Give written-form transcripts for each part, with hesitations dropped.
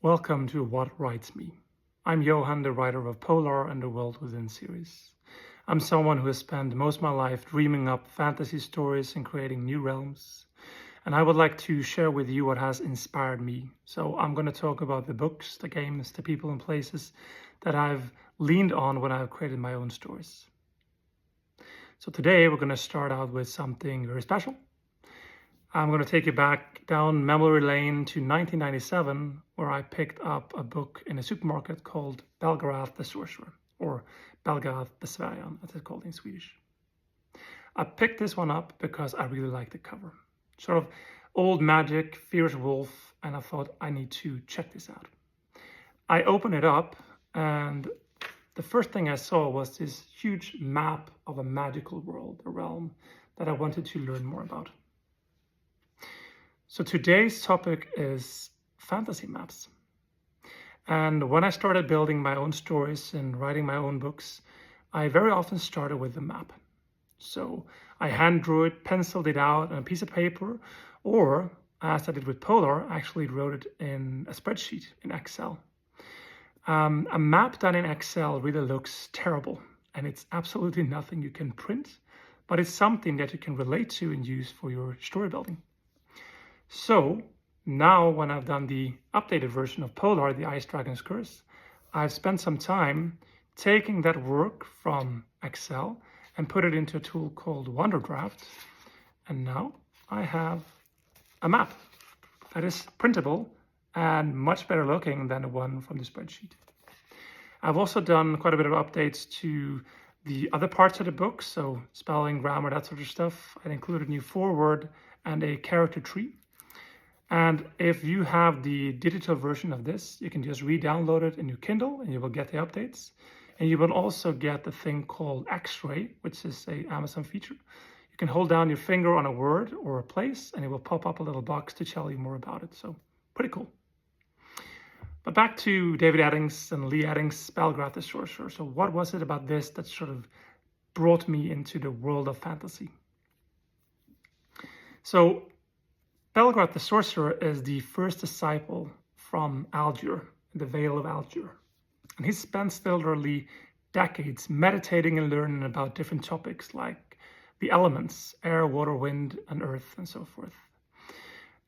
Welcome to What Writes Me. I'm Johan, the writer of Polar and the World Within series. I'm someone who has spent most of my life dreaming up fantasy stories and creating new realms. And I would like to share with you what has inspired me. So I'm going to talk about the books, the games, the people and places that I've leaned on when I've created my own stories. So today we're going to start out with something very special. I'm going to take you back down memory lane to 1997, where I picked up a book in a supermarket called Belgarath the Sorcerer, or Belgarath the Sorcerer, as it's called in Swedish. I picked this one up because I really liked the cover. Sort of old magic, fierce wolf, and I thought I need to check this out. I opened it up, and the first thing I saw was this huge map of a magical world, a realm that I wanted to learn more about. So today's topic is fantasy maps. And when I started building my own stories and writing my own books, I very often started with the map. So I hand drew it, penciled it out on a piece of paper, or as I did with Polar, I actually wrote it in a spreadsheet in Excel. A map done in Excel really looks terrible, and it's absolutely nothing you can print, but it's something that you can relate to and use for your story building. So now when I've done the updated version of Polar, the Ice Dragon's Curse, I've spent some time taking that work from Excel and put it into a tool called WonderDraft. And now I have a map that is printable and much better looking than the one from the spreadsheet. I've also done quite a bit of updates to the other parts of the book, so spelling, grammar, that sort of stuff. I included a new foreword and a character tree. And if you have the digital version of this, you can just re-download it in your Kindle and you will get the updates. And you will also get the thing called X-Ray, which is an Amazon feature. You can hold down your finger on a word or a place and it will pop up a little box to tell you more about it. So pretty cool. But back to David Eddings and Lee Eddings' Belgarath the Sorcerer. So what was it about this that sort of brought me into the world of fantasy? So Belgarath the Sorcerer is the first disciple from Algier, the Vale of Algier. And he spends literally decades meditating and learning about different topics like the elements, air, water, wind, and earth, and so forth.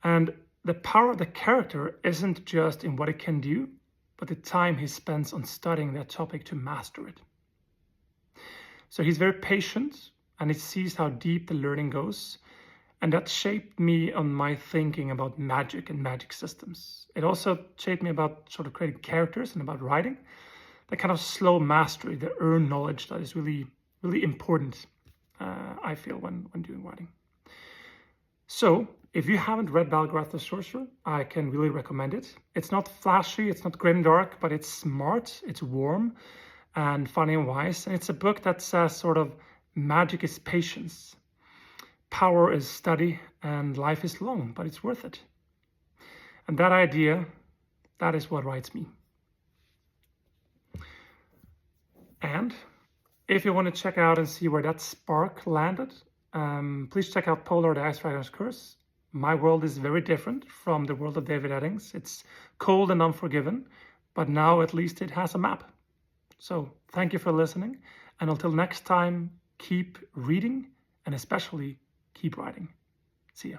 And the power of the character isn't just in what it can do, but the time he spends on studying that topic to master it. So he's very patient, and he sees how deep the learning goes. And that shaped me on my thinking about magic and magic systems. It also shaped me about sort of creating characters and about writing. That kind of slow mastery, the earned knowledge that is really, really important, I feel, when doing writing. So if you haven't read Belgarath the Sorcerer, I can really recommend it. It's not flashy, it's not grimdark, but it's smart, it's warm and funny and wise. And it's a book that says sort of magic is patience. Power is study and life is long, but it's worth it. And that idea, that is what writes me. And if you want to check out and see where that spark landed, please check out Polar, the Ice Dragon's Curse. My world is very different from the world of David Eddings. It's cold and unforgiving, but now at least it has a map. So thank you for listening. And until next time, keep reading and especially keep writing. See ya.